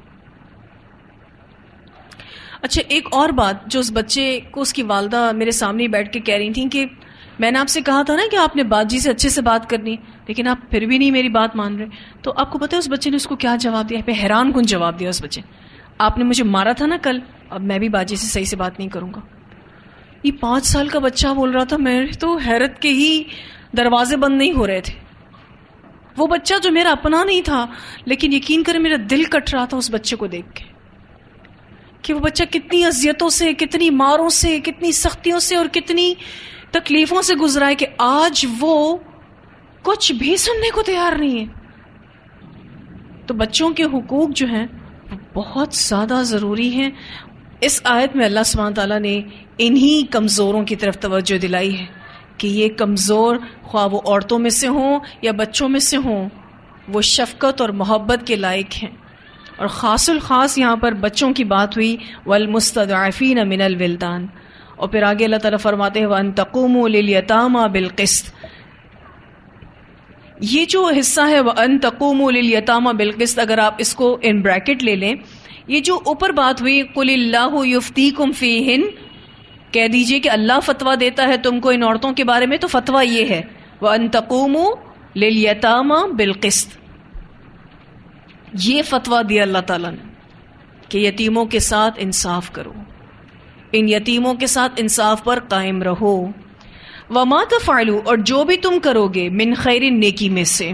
اچھا، ایک اور بات جو اس بچے کو اس کی والدہ میرے سامنے بیٹھ کے کہہ رہی تھیں کہ میں نے آپ سے کہا تھا نا کہ آپ نے باجی سے اچھے سے بات کرنی، لیکن آپ پھر بھی نہیں میری بات مان رہے. تو آپ کو پتہ ہے اس بچے نے اس کو کیا جواب دیا؟ پہ حیران کن جواب دیا اس بچے. آپ نے مجھے مارا تھا نا کل، اب میں بھی باجی سے صحیح سے بات نہیں کروں گا. یہ 5 سال کا بچہ بول رہا تھا. میں تو حیرت کے ہی دروازے بند نہیں ہو رہے تھے. وہ بچہ جو میرا اپنا نہیں تھا، لیکن یقین کریں میرا دل کٹ رہا تھا اس بچے کو دیکھ کے کہ وہ بچہ کتنی اذیتوں سے، کتنی ماروں سے، کتنی سختیوں سے اور کتنی تکلیفوں سے گزرا ہے کہ آج وہ کچھ بھی سننے کو تیار نہیں ہے. تو بچوں کے حقوق جو ہیں وہ بہت زیادہ ضروری ہیں. اس آیت میں اللہ سبحانہ تعالیٰ نے انہی کمزوروں کی طرف توجہ دلائی ہے کہ یہ کمزور خواہ وہ عورتوں میں سے ہوں یا بچوں میں سے ہوں، وہ شفقت اور محبت کے لائق ہیں. اور خاص الخاص یہاں پر بچوں کی بات ہوئی، والمستضعفین من الولدان. اور پھر آگے اللہ تعالیٰ فرماتے ہیں وَأَن تَقُومُوا لِلْيَتَامَى بِالْقِسْطِ. یہ جو حصہ ہے وَأَن تَقُومُوا لِلْيَتَامَى بِالْقِسْطِ، اگر آپ اس کو ان بریکٹ لے لیں، یہ جو اوپر بات ہوئی قُلِ اللَّهُ يُفْتِيكُمْ فِيهِنَّ، کہہ دیجئے کہ اللہ فتویٰ دیتا ہے تم کو ان عورتوں کے بارے میں، تو فتویٰ یہ ہے وَأَن تَقُومُوا لِلْيَتَامَى بِالْقِسْطِ. یہ فتویٰ دیا اللہ تعالیٰ نے کہ یتیموں کے ساتھ انصاف کرو، ان یتیموں کے ساتھ انصاف پر قائم رہو. وَمَا تَفْعَلُوا، اور جو بھی تم کرو گے، من خیر، نیکی میں سے.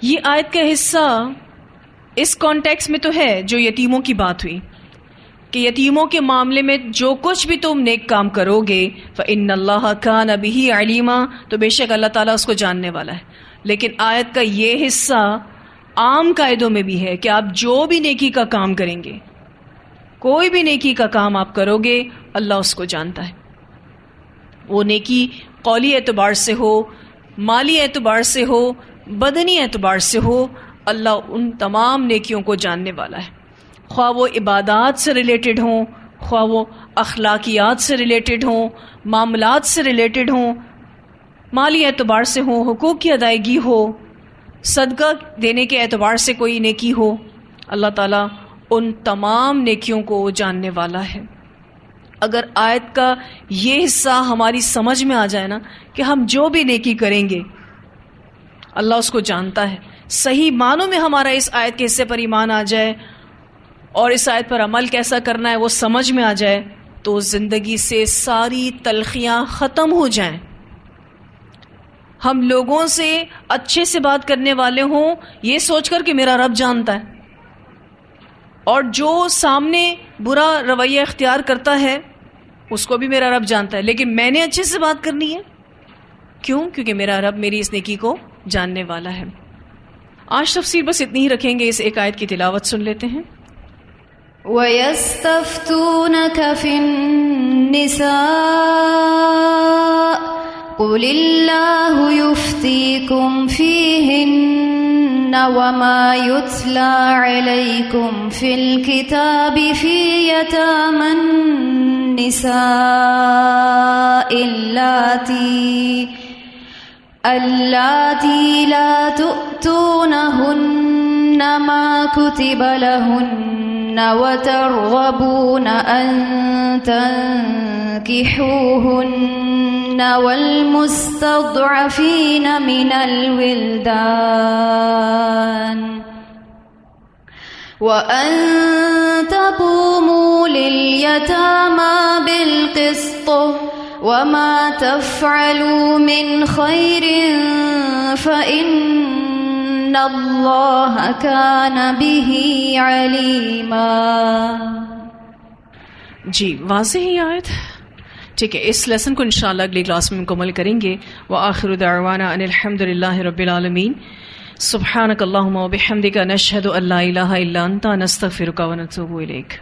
یہ آیت کا حصہ اس کانٹیکس میں تو ہے جو یتیموں کی بات ہوئی کہ یتیموں کے معاملے میں جو کچھ بھی تم نیک کام کرو گے فَإِنَّ اللَّهَ كَانَ بِهِ عَلِيمًا، تو بے شک اللہ تعالیٰ اس کو جاننے والا ہے. لیکن آیت کا یہ حصہ عام قاعدوں میں بھی ہے کہ آپ جو بھی نیکی کا کام کریں گے، کوئی بھی نیکی کا کام آپ کرو گے، اللہ اس کو جانتا ہے. وہ نیکی قولی اعتبار سے ہو، مالی اعتبار سے ہو، بدنی اعتبار سے ہو، اللہ ان تمام نیکیوں کو جاننے والا ہے. خواہ وہ عبادات سے ریلیٹڈ ہوں، خواہ وہ اخلاقیات سے ریلیٹڈ ہوں، معاملات سے ریلیٹڈ ہوں، مالی اعتبار سے ہوں، حقوق کی ادائیگی ہو، صدقہ دینے کے اعتبار سے کوئی نیکی ہو، اللہ تعالیٰ ان تمام نیکیوں کو جاننے والا ہے. اگر آیت کا یہ حصہ ہماری سمجھ میں آ جائے نا کہ ہم جو بھی نیکی کریں گے اللہ اس کو جانتا ہے، صحیح معنوں میں ہمارا اس آیت کے حصے پر ایمان آ جائے اور اس آیت پر عمل کیسا کرنا ہے وہ سمجھ میں آ جائے، تو زندگی سے ساری تلخیاں ختم ہو جائیں. ہم لوگوں سے اچھے سے بات کرنے والے ہوں یہ سوچ کر کہ میرا رب جانتا ہے، اور جو سامنے برا رویہ اختیار کرتا ہے اس کو بھی میرا رب جانتا ہے، لیکن میں نے اچھے سے بات کرنی ہے. کیوں؟ کیونکہ میرا رب میری اس نیکی کو جاننے والا ہے. آج تفسیر بس اتنی ہی رکھیں گے، اس ایک آیت کی تلاوت سن لیتے ہیں. وَيَسْتَفْتُونَكَ فِي النِّسَاءِ قُلِ اللَّهُ يُفْتِيكُمْ فِيهِنَّ وَمَا يُتْلَى عَلَيْكُمْ فِي الْكِتَابِ فِي يَتَامَى النِّسَاءِ اللَّاتِي لَا تُؤْتُونَهُنَّ مَا كُتِبَ لَهُنَّ وَتَرْغَبُونَ أَن تَنكِحُوهُنَّ وَالْمُسْتَضْعَفِينَ مِنَ الْوِلْدَانِ وَأَن تَقُومُوا لِلْيَتَامَى بِالْقِسْطِ وَمَا تَفْعَلُوا مِنْ خَيْرٍ فَإِنَّ اللَّهَ كَانَ بِهِ عَلِيمًا. جی واضح ہی آیت. ٹھیک ہے، اس لیسن کو انشاءاللہ اگلی کلاس میں مکمل کریں گے. وآخر دعوانا ان الحمد للہ رب العالمین. سبحانک اللہم وبحمدک نشہد ان لا الہ الا انت نستغفرک ونتوب الیک.